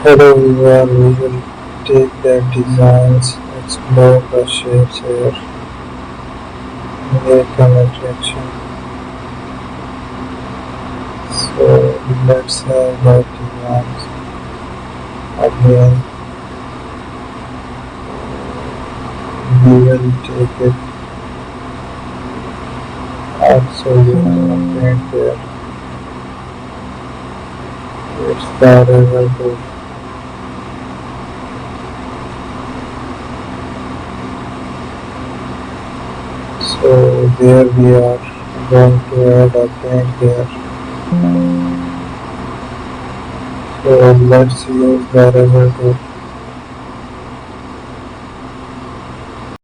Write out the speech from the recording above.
Furthermore, we will take the designs, explore the shapes here, make an attraction. So let's have the designs again. We will take it also using a paint here. It's the result. So there we are going to add a paint here. So let's use the result tool.